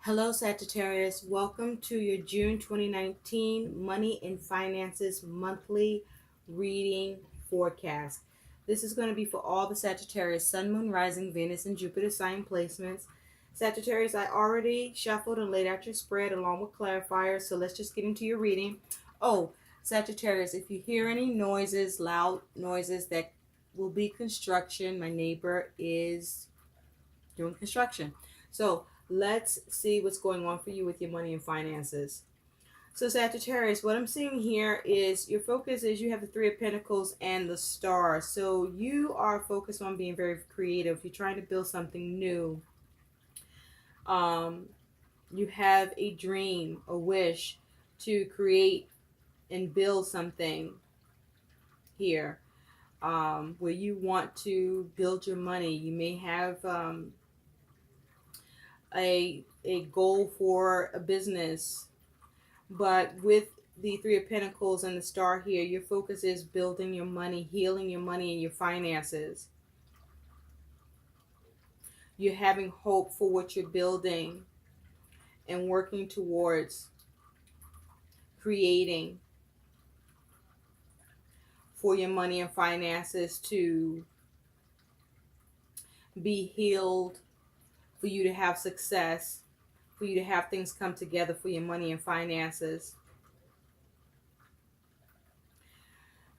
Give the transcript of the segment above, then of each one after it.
Hello, Sagittarius. Welcome to your June 2019 Money and Finances Monthly Reading Forecast. This is going to be for all the Sagittarius Sun, Moon, Rising, Venus, and Jupiter sign placements. Sagittarius, I already shuffled and laid out your spread along with clarifiers, so let's just get into your reading. Oh, Sagittarius, if you hear any noises, loud noises, that will be construction. My neighbor is doing construction. So let's see what's going on for you with your money and finances. So Sagittarius, what I'm seeing here is your focus is you have the Three of Pentacles and the Star. So you are focused on being very creative. You're trying to build something new. Um, you have a dream, a wish to create and build something here, where you want to build your money. You may have a goal for a business, but with the Three of Pentacles and the Star here, your focus is building your money, healing your money and your finances. You're having hope for what you're building and working towards creating for your money and finances to be healed, for you to have success, for you to have things come together for your money and finances.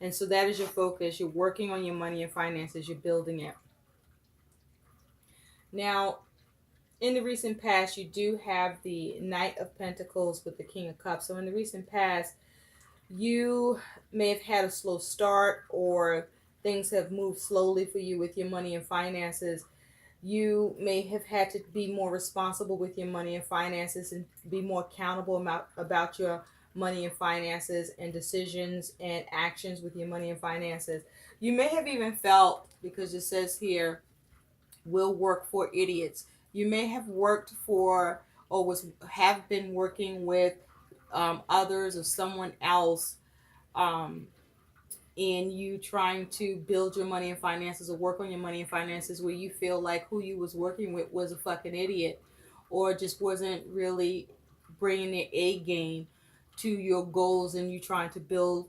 And so that is your focus. You're working on your money and finances. You're building it. Now, in the recent past, you do have the Knight of Pentacles with the King of Cups. So in the recent past, you may have had a slow start, or things have moved slowly for you with your money and finances. You may have had to be more responsible with your money and finances and be more accountable about your money and finances and decisions and actions with your money and finances. You may have even felt, because it says here, will work for idiots. You may have worked for, or have been working with others or someone else, um, in you trying to build your money and finances or work on your money and finances, where you feel like who you was working with was a fucking idiot, or just wasn't really bringing their A game to your goals, and you trying to build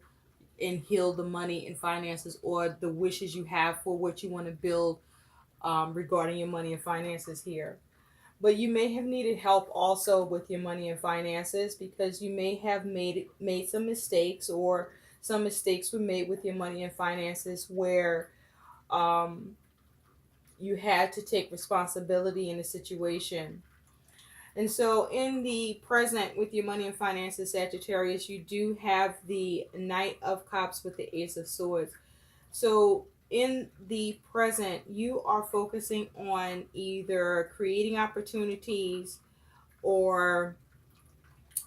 and heal the money and finances, or the wishes you have for what you want to build, regarding your money and finances here. But you may have needed help also with your money and finances, because you may have made some mistakes, or some mistakes were made with your money and finances where um, you had to take responsibility in the situation. And so in the present with your money and finances, Sagittarius, you do have the Knight of Cups with the Ace of Swords. So in the present, you are focusing on either creating opportunities, or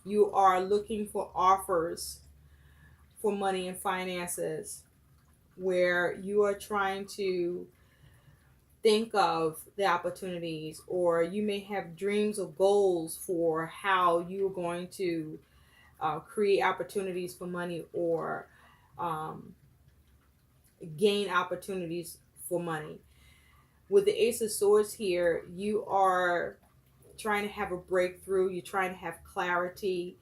you are looking for offers for money and finances, where you are trying to think of the opportunities, or you may have dreams or goals for how you're going to create opportunities for money, or um, gain opportunities for money. With the Ace of Swords here, you are trying to have a breakthrough. You're trying to have clarity.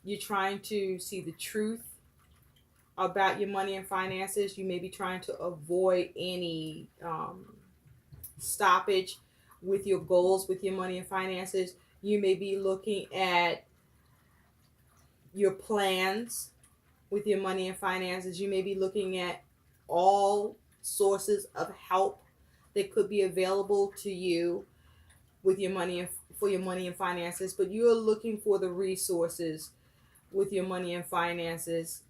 You're trying to see the truth about your money and finances. You may be trying to avoid any stoppage with your goals with your money and finances. You may be looking at your plans with your money and finances. You may be looking at all sources of help that could be available to you with your money and for your money and finances, but you're looking for the resources with your money and finances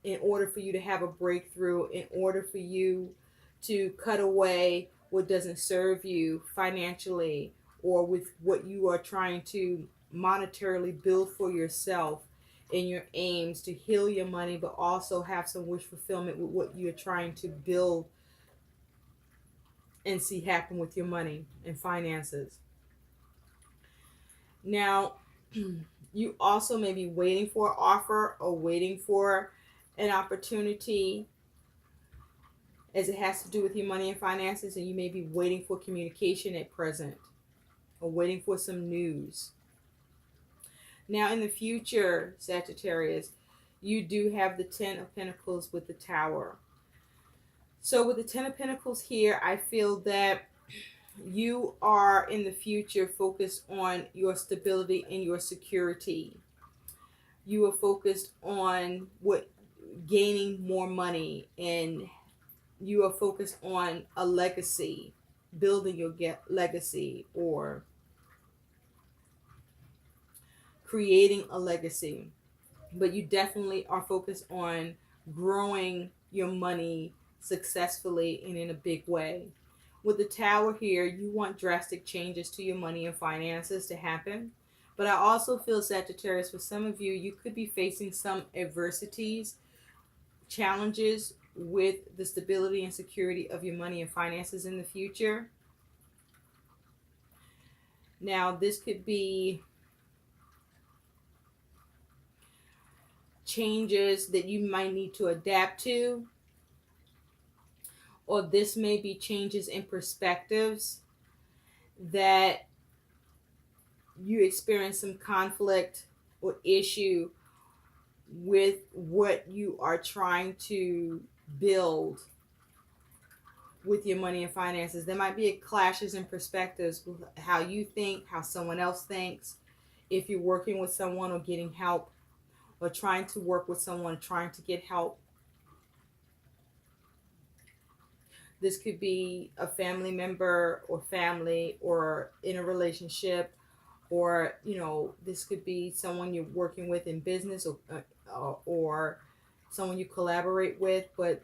in order for you to have a breakthrough, in order for you to cut away what doesn't serve you financially, or with what you are trying to monetarily build for yourself in your aims to heal your money, but also have some wish fulfillment with what you're trying to build and see happen with your money and finances. Now, you also may be waiting for an offer or waiting for an opportunity, as it has to do with your money and finances, and you may be waiting for communication at present. or waiting for some news. Now, in the future, Sagittarius, you do have the Ten of Pentacles with the Tower. So, with the Ten of Pentacles here, I feel that you are in the future focused on your stability and your security. You are focused on what gaining more money, and you are focused on a legacy, building your legacy, or creating a legacy. But you definitely are focused on growing your money successfully and in a big way. With the Tower here, you want drastic changes to your money and finances to happen. But I also feel, Sagittarius, for some of you, you could be facing some adversities, challenges with the stability and security of your money and finances in the future. Now, this could be changes that you might need to adapt to, or this may be changes in perspectives that you experience some conflict or issue with what you are trying to build with your money and finances. There might be clashes in perspectives with how you think, how someone else thinks. If you're working with someone or getting help, or trying to work with someone, trying to get help. This could be a family member or family, or in a relationship, or this could be someone you're working with in business, or someone you collaborate with. But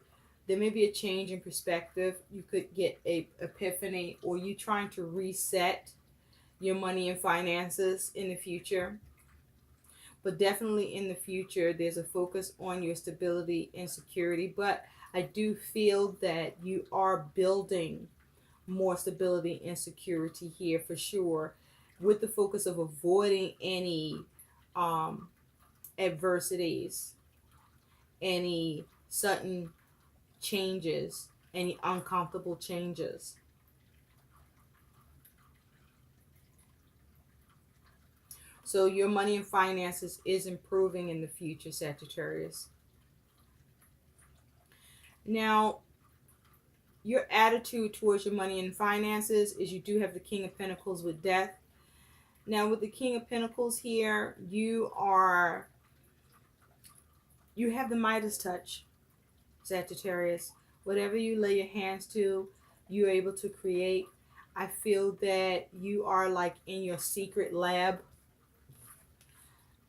there may be a change in perspective. You could get a epiphany, or you trying to reset your money and finances in the future. But definitely in the future, there's a focus on your stability and security. But I do feel that you are building more stability and security here for sure, with the focus of avoiding any adversities, any sudden changes, any uncomfortable changes. So your money and finances is improving in the future, Sagittarius. Now, your attitude towards your money and finances is you do have the King of Pentacles with Death. Now, with the King of Pentacles here, you have the Midas touch, Sagittarius. Whatever you lay your hands to, you're able to create. I feel that you are like in your secret lab.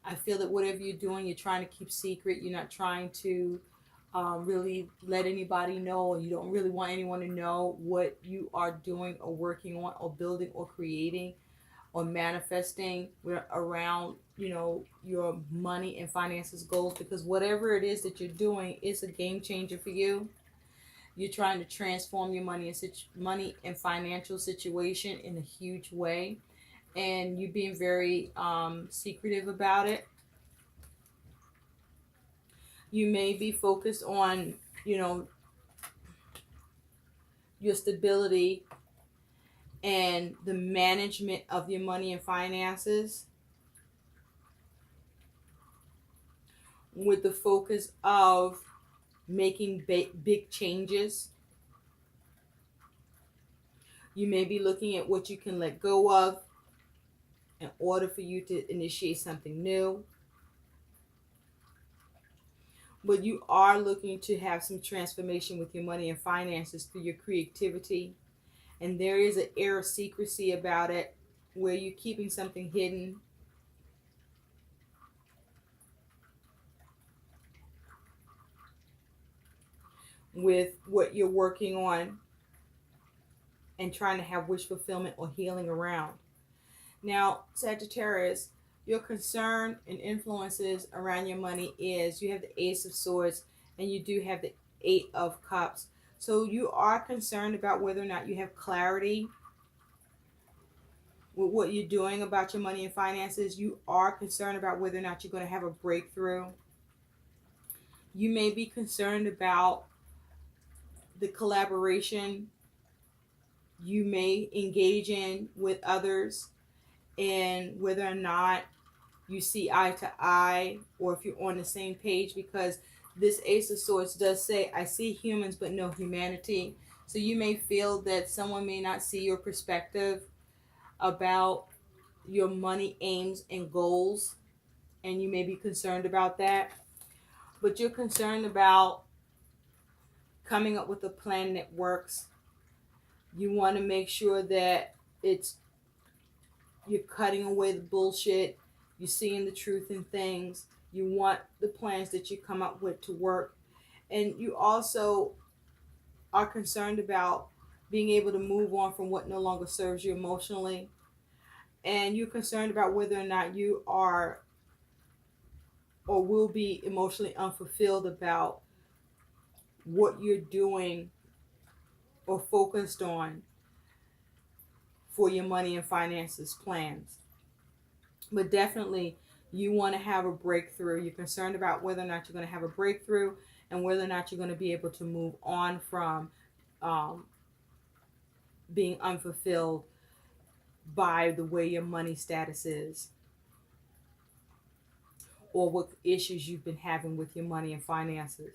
I feel that whatever you're doing, you're trying to keep secret. You're not trying to really let anybody know, or you don't really want anyone to know what you are doing or working on or building or creating or manifesting around, your money and finances goals. Because whatever it is that you're doing is a game changer for you. You're trying to transform your money and financial situation in a huge way, and you being very secretive about it. You may be focused on, your stability and the management of your money and finances, with the focus of making big changes. You may be looking at what you can let go of in order for you to initiate something new. But you are looking to have some transformation with your money and finances through your creativity. And there is an air of secrecy about it, where you're keeping something hidden. With what you're working on and trying to have wish fulfillment or healing around. Now, Sagittarius, your concern and influences around your money is you have the Ace of Swords and you do have the Eight of Cups. So you are concerned about whether or not you have clarity with what you're doing about your money and finances. You are concerned about whether or not you're going to have a breakthrough. You may be concerned about the collaboration you may engage in with others and whether or not you see eye to eye or if you're on the same page, because this Ace of Swords does say, I see humans but no humanity. So you may feel that someone may not see your perspective about your money aims and goals, and you may be concerned about that. But you're concerned about coming up with a plan that works. You want to make sure that it's you're cutting away the bullshit, you're seeing the truth in things. You want the plans that you come up with to work. And you also are concerned about being able to move on from what no longer serves you emotionally. And you're concerned about whether or not you are or will be emotionally unfulfilled about what you're doing or focused on for your money and finances plans. But definitely, you want to have a breakthrough. You're concerned about whether or not you're going to have a breakthrough and whether or not you're going to be able to move on from um, being unfulfilled by the way your money status is, or what issues you've been having with your money and finances.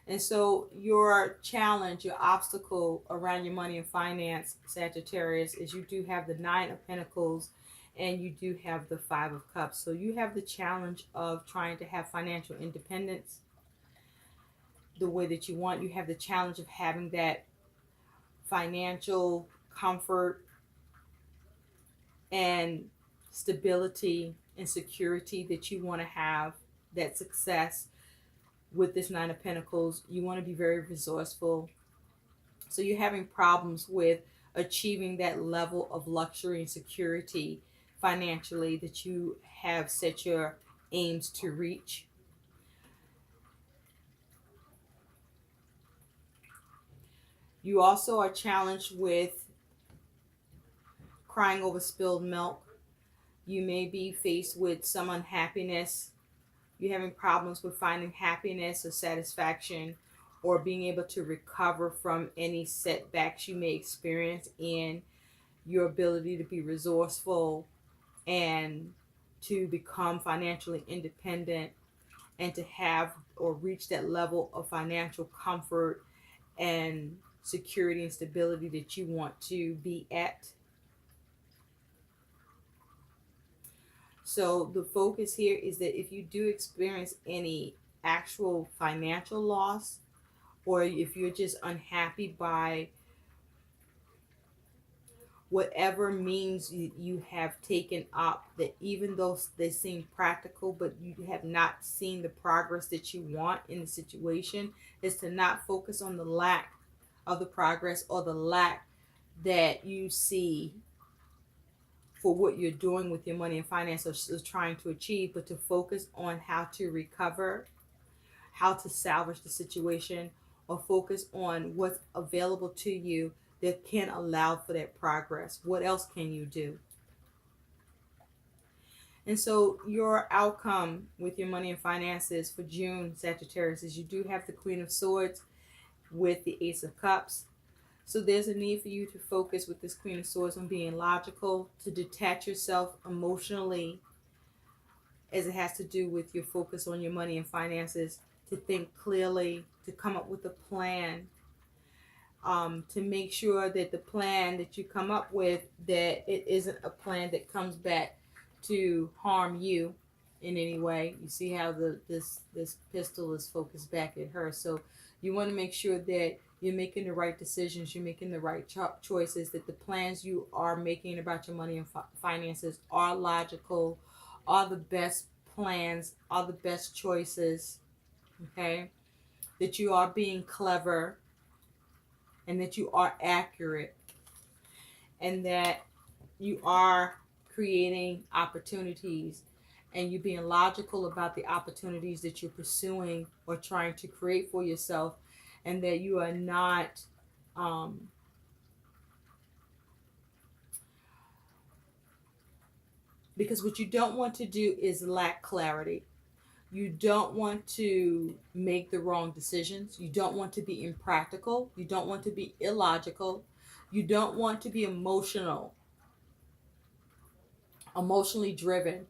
And so your challenge, your obstacle around your money and finance, Sagittarius, is you do have the Nine of Pentacles and you do have the Five of Cups. So you have the challenge of trying to have financial independence the way that you want. You have the challenge of having that financial comfort and stability and security that you want to have, that success with this Nine of Pentacles. You want to be very resourceful. So you're having problems with achieving that level of luxury and security financially that you have set your aims to reach. You also are challenged with crying over spilled milk. You may be faced with some unhappiness. You're having problems with finding happiness or satisfaction or being able to recover from any setbacks you may experience in your ability to be resourceful and to become financially independent and to have or reach that level of financial comfort and security and stability that you want to be at. So the focus here is that if you do experience any actual financial loss, or if you're just unhappy by whatever means you have taken up, that even though they seem practical, but you have not seen the progress that you want in the situation, is to not focus on the lack of the progress or the lack that you see for what you're doing with your money and finance or trying to achieve, but to focus on how to recover, how to salvage the situation, or focus on what's available to you that can allow for that progress. What else can you do? And so your outcome with your money and finances for June, Sagittarius, is you do have the Queen of Swords with the Ace of Cups. So there's a need for you to focus with this Queen of Swords on being logical, to detach yourself emotionally as it has to do with your focus on your money and finances, to think clearly, to come up with a plan, to make sure that the plan that you come up with, that it isn't a plan that comes back to harm you in any way. You see how this pistol is focused back at her. So you want to make sure that you're making the right decisions, you're making the right choices, that the plans you are making about your money and finances are logical, are the best plans, are the best choices, okay? That you are being clever and that you are accurate and that you are creating opportunities and you being logical about the opportunities that you're pursuing or trying to create for yourself, and that you are not because what you don't want to do is lack clarity. You don't want to make the wrong decisions. You don't want to be impractical. You don't want to be illogical. You don't want to be emotional. emotionally driven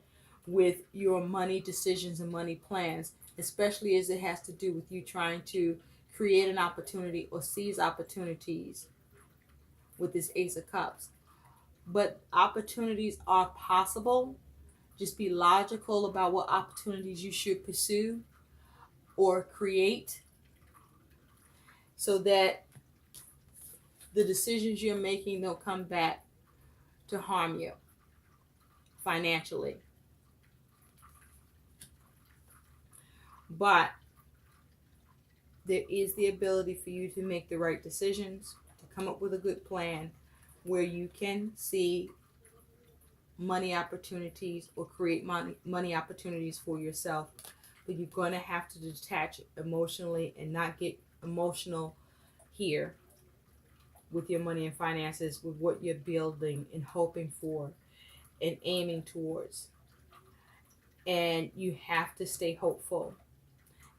with your money decisions and money plans, especially as it has to do with you trying to create an opportunity or seize opportunities with this Ace of Cups. But opportunities are possible. Just be logical about what opportunities you should pursue or create so that the decisions you're making don't come back to harm you financially. But there is the ability for you to make the right decisions, to come up with a good plan where you can see money opportunities or create money opportunities for yourself. But you're going to have to detach emotionally and not get emotional here with your money and finances, with what you're building and hoping for and aiming towards. And you have to stay hopeful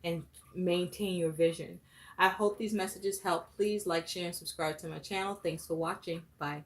and maintain your vision. I hope these messages help. Please like, share, and subscribe to my channel. Thanks for watching. Bye.